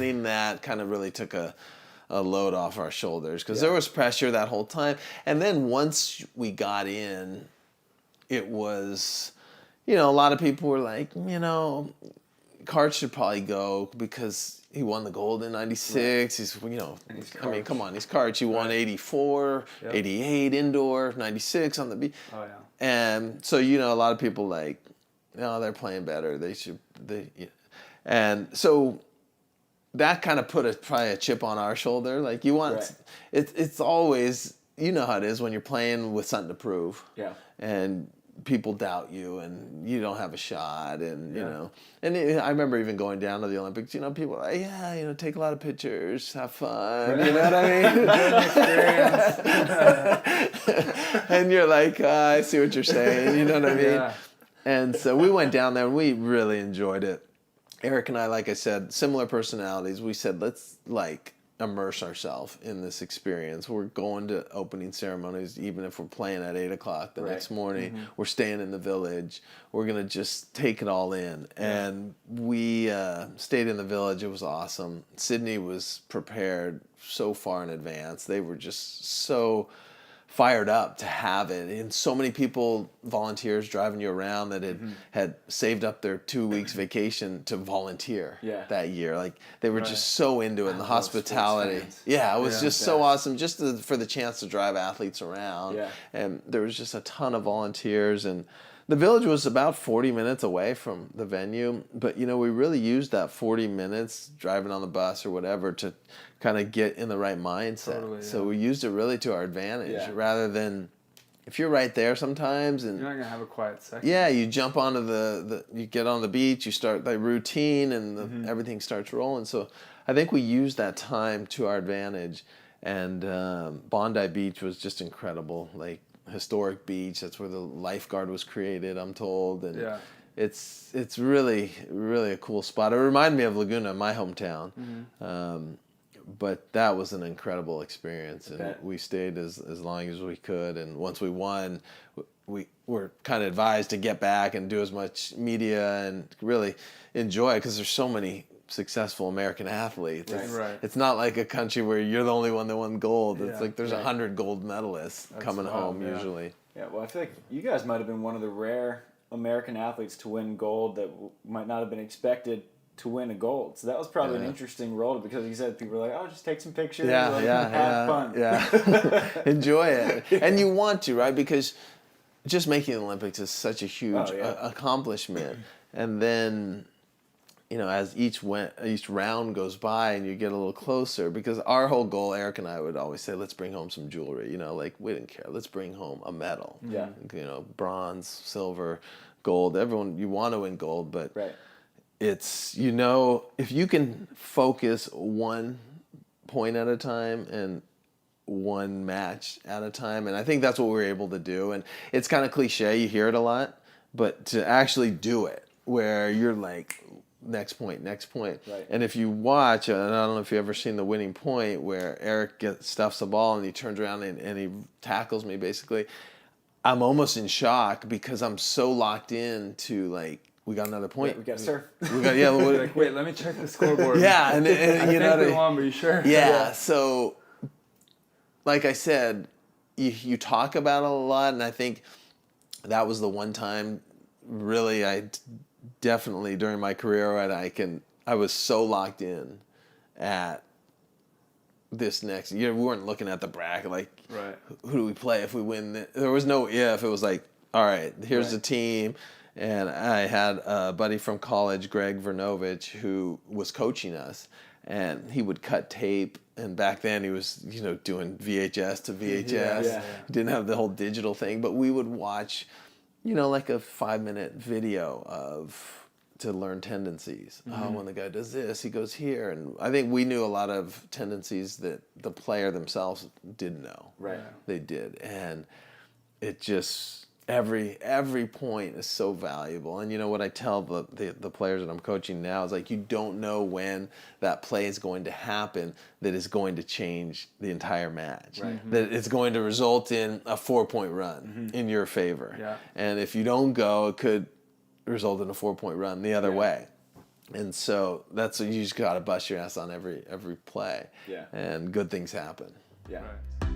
winning that kind of really took a load off our shoulders because there was pressure that whole time. And then once we got in, it was, a lot of people were like, Cart should probably go because he won the gold in 96. He's, I mean, come on, he's Cart. He won 84, 88 indoor, 96 on the beach. Oh, yeah. And so, a lot of people like, they're playing better. And so that kind of put probably a chip on our shoulder. Like you want, it's always, how it is when you're playing with something to prove. Yeah. And people doubt you and you don't have a shot and, I remember even going down to the Olympics, people are like, take a lot of pictures, have fun, you know what I mean? And you're like, I see what you're saying, you know what I mean? Yeah. And so we went down there and we really enjoyed it. Eric and I, like I said, similar personalities. We said, let's immerse ourselves in this experience. We're going to opening ceremonies, even if we're playing at 8 o'clock the next morning. Mm-hmm. We're staying in the village. We're going to just take it all in. Yeah. And we stayed in the village. It was awesome. Sydney was prepared so far in advance. They were just so fired up to have it, and so many people, volunteers driving you around that had saved up their 2 weeks vacation to volunteer that year. Like they were just so into it, and the hospitality. Yeah, it was just so awesome, just for the chance to drive athletes around. Yeah. And there was just a ton of volunteers, and the village was about 40 minutes away from the venue, but we really used that 40 minutes driving on the bus or whatever to kind of get in the right mindset. Totally, yeah. So we used it really to our advantage rather than if you're right there sometimes and you're not gonna have a quiet second. Yeah, you jump onto you get on the beach, you start the routine and everything starts rolling. So I think we used that time to our advantage, and Bondi Beach was just incredible. Like historic beach. That's where the lifeguard was created, I'm told, and it's really, really a cool spot. It reminded me of Laguna, my hometown. But that was an incredible experience, and we stayed as long as we could. And once we won, we were kind of advised to get back and do as much media and really enjoy it because there's so many successful American athletes. It's not like a country where you're the only one that won gold. It's like there's 100 gold medalists coming home usually. Yeah, well, I feel like you guys might have been one of the rare American athletes to win gold that might not have been expected to win a gold. So that was probably an interesting role because you said people were like, just take some pictures, have fun. Yeah. Enjoy it. And you want to, right? Because just making the Olympics is such a huge accomplishment. And then, as each round goes by and you get a little closer, because our whole goal, Eric and I would always say, let's bring home some jewelry. Like we didn't care. Let's bring home a medal. Yeah. Bronze, silver, gold. Everyone, you want to win gold, but it's, if you can focus one point at a time and one match at a time, and I think that's what we were able to do. And it's kind of cliche, you hear it a lot, but to actually do it where you're like, next point. Right. And if you watch, and I don't know if you've ever seen the winning point where Eric stuffs the ball and he turns around and he tackles me basically, I'm almost in shock because I'm so locked in to we got another point. We got to surf. Wait, let me check the scoreboard. Yeah, and I think we won, but you sure? Yeah, so like I said, you talk about it a lot, and I think that was the one time really I definitely during my career I was so locked in at this next year. We weren't looking at the bracket who do we play if we win. There was no if. It was like, all right, here's the team. And I had a buddy from college, Greg Vernovich, who was coaching us, and he would cut tape. And back then he was, doing VHS to VHS. Didn't have the whole digital thing, but we would watch, like a 5-minute video to learn tendencies. When the guy does this, he goes here. And I think we knew a lot of tendencies that the player themselves didn't know. Right. They did. And it just... Every point is so valuable. And what I tell the players that I'm coaching now is you don't know when that play is going to happen that is going to change the entire match. Right. That it's going to result in a 4-point run in your favor. Yeah. And if you don't go, it could result in a 4-point run the other way. And so that's what you just got to bust your ass on every play. Yeah. And good things happen. Yeah. Right.